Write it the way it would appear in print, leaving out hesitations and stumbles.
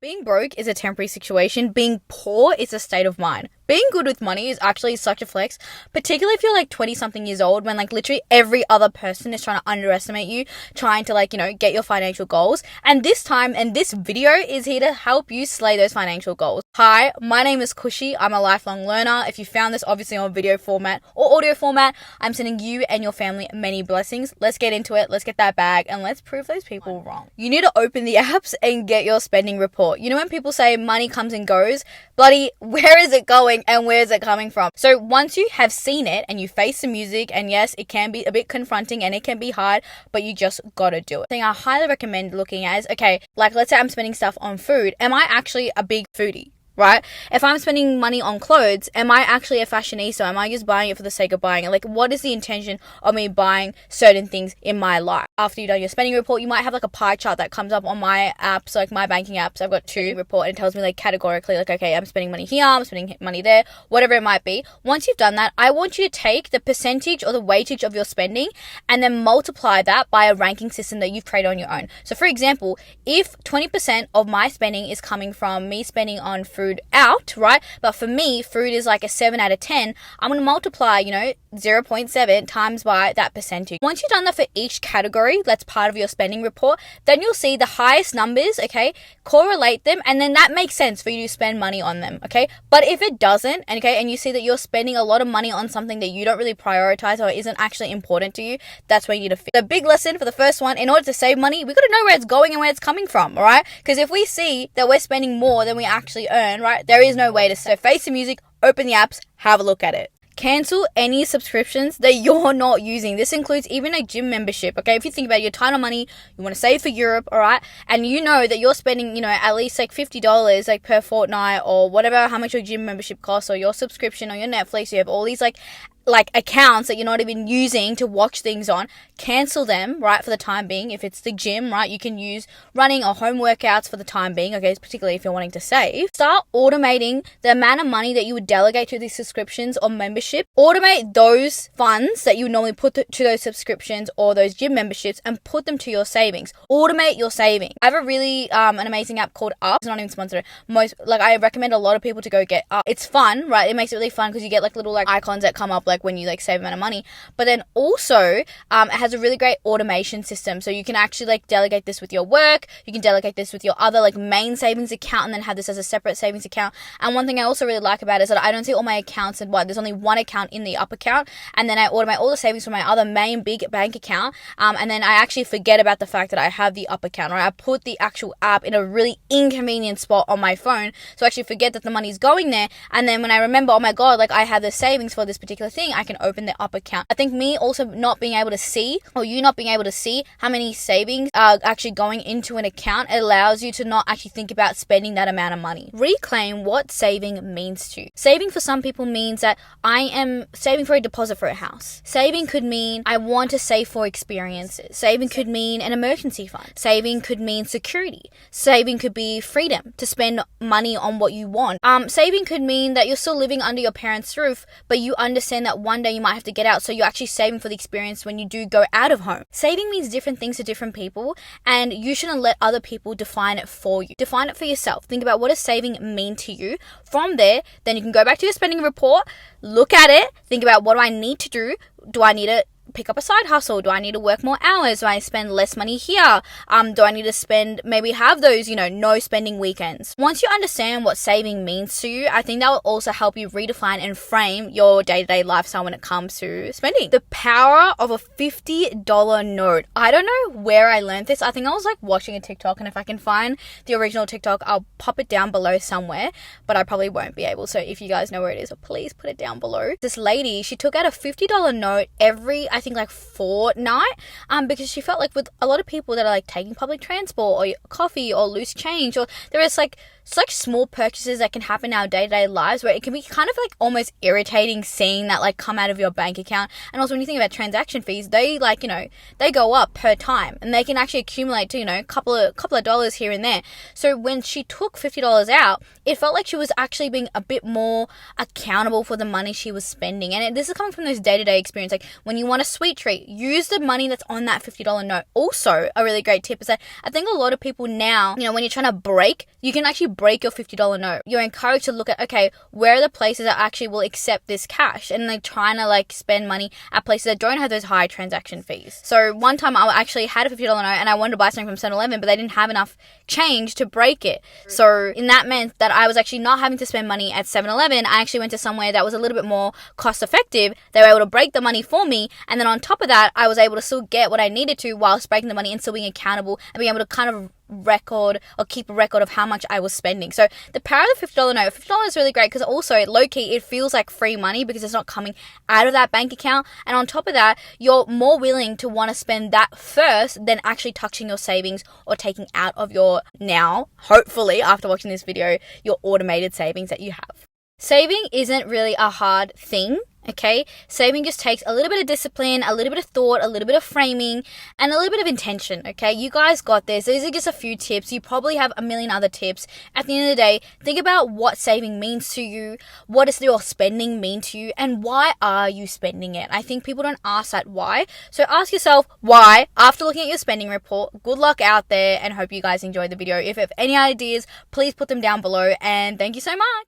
Being broke is a temporary situation. Being poor is a state of mind. Being good with money is actually such a flex, particularly if you're like 20 something years old when like literally every other person is trying to underestimate you, trying to like, get your financial goals. And this time and this video is here to help you slay those financial goals. Hi, my name is Kushi. I'm a lifelong learner. If you found this obviously on video format or audio format, I'm sending you and your family many blessings. Let's get into it. Let's get that bag and let's prove those people wrong. You need to open the apps and get your spending report. You know when people say money comes and goes? Bloody, where is it going and where is it coming from? So once you have seen it and you face the music, and yes, it can be a bit confronting and it can be hard, but you just gotta do it. The thing I highly recommend looking at is, okay, like let's say I'm spending stuff on food. Am I actually a big foodie? Right? If I'm spending money on clothes, am I actually a fashionista? Am I just buying it for the sake of buying it? Like, what is the intention of me buying certain things in my life? After you've done your spending report, you might have like a pie chart that comes up on my apps, like my banking apps. I've got two report and it tells me like categorically, like, okay, I'm spending money here, I'm spending money there, whatever it might be. Once you've done that, I want you to take the percentage or the weightage of your spending and then multiply that by a ranking system that you've created on your own. So for example, if 20% of my spending is coming from me spending on food out, right? But for me, food is like a 7 out of 10. I'm going to multiply, 0.7 times by that percentage. Once you've done that for each category, that's part of your spending report, then you'll see the highest numbers, okay, correlate them, and then that makes sense for you to spend money on them, okay? But if it doesn't, and you see that you're spending a lot of money on something that you don't really prioritize or isn't actually important to you, that's where you need to fix. The big lesson for the first one, in order to save money, we got to know where it's going and where it's coming from, all right? Because if we see that we're spending more than we actually earn, right, there is no way to save. Face the music, open the apps, have a look at it. Cancel any subscriptions that you're not using. This includes even a gym membership, okay? If you think about your time and money, you want to save for Europe, all right? And you know that you're spending, at least like $50 like per fortnight or whatever, how much your gym membership costs or your subscription or your Netflix. You have all these like accounts that you're not even using to watch things on. Cancel them, right, for the time being. If it's the gym, right, you can use running or home workouts for the time being, okay, particularly if you're wanting to save. Start automating the amount of money that you would delegate to these subscriptions or membership. Automate those funds that you would normally put to those subscriptions or those gym memberships and put them to your savings. Automate your saving. I have a really an amazing app called Up. It's not even sponsored. I recommend a lot of people to go get Up. It's fun, right? It makes it really fun because you get like little like icons that come up like when you like save amount of money, but then also it has a really great automation system, so you can actually like delegate this with your work, you can delegate this with your other like main savings account and then have this as a separate savings account. And one thing I also really like about it is that I don't see all my accounts in one. There's only one account in the Up account, and then I automate all the savings from my other main big bank account, and then I actually forget about the fact that I have the Up account, right? I put the actual app in a really inconvenient spot on my phone, so I actually forget that the money's going there, and then when I remember, oh my god, like I have the savings for this particular thing, I can open the Up account. I think me also not being able to see, or you not being able to see how many savings are actually going into an account, it allows you to not actually think about spending that amount of money. Reclaim what saving means to you. Saving for some people means that I am saving for a deposit for a house. Saving could mean I want to save for experiences. Saving could mean an emergency fund. Saving could mean security. Saving could be freedom to spend money on what you want. Saving could mean that you're still living under your parents' roof, but you understand that one day you might have to get out, so you're actually saving for the experience when you do go out of home. Saving means different things to different people, and you shouldn't let other people define it for you. Define it for yourself. Think about what does saving mean to you. From there, then you can go back to your spending report, look at it, think about what do I need to do. Do I need to pick up a side hustle? Do I need to work more hours? Do I spend less money here? Do I need to maybe have those, no spending weekends? Once you understand what saving means to you, I think that will also help you redefine and frame your day-to-day lifestyle when it comes to spending. The power of a $50 note. I don't know where I learned this. I think I was like watching a TikTok, and if I can find the original TikTok, I'll pop it down below somewhere, but I probably won't be able. So if you guys know where it is, please put it down below. This lady, she took out a $50 note every, I think like fortnight, because she felt like with a lot of people that are like taking public transport or coffee or loose change, or there is like such small purchases that can happen in our day-to-day lives where it can be kind of like almost irritating seeing that like come out of your bank account. And also when you think about transaction fees, they like, they go up per time and they can actually accumulate to, a couple of dollars here and there. So when she took $50 out, it felt like she was actually being a bit more accountable for the money she was spending. And this is coming from those day-to-day experience. Like when you want a sweet treat, use the money that's on that $50 note. Also, a really great tip is that I think a lot of people now, when you're trying to break, you can actually break your $50 note. You're encouraged to look at, okay, where are the places that actually will accept this cash? And they're trying to like spend money at places that don't have those high transaction fees. So one time I actually had a $50 note and I wanted to buy something from 7-Eleven, but they didn't have enough change to break it. So in that meant that I was actually not having to spend money at 7-Eleven. I actually went to somewhere that was a little bit more cost effective. They were able to break the money for me. And then on top of that, I was able to still get what I needed to whilst breaking the money and still being accountable and being able to kind of record or keep a record of how much I was spending. So the power of the $50 note, $50 is really great because also low-key it feels like free money because it's not coming out of that bank account. And on top of that, you're more willing to want to spend that first than actually touching your savings or taking out of your now, hopefully after watching this video, your automated savings that you have. Saving isn't really a hard thing. Okay, saving just takes a little bit of discipline, a little bit of thought, a little bit of framing, and a little bit of intention. Okay, you guys got this. These are just a few tips. You probably have a million other tips. At the end of the day, think about what saving means to you. What does your spending mean to you? And why are you spending it? I think people don't ask that why. So ask yourself why after looking at your spending report. Good luck out there and hope you guys enjoyed the video. If you have any ideas, please put them down below. And thank you so much.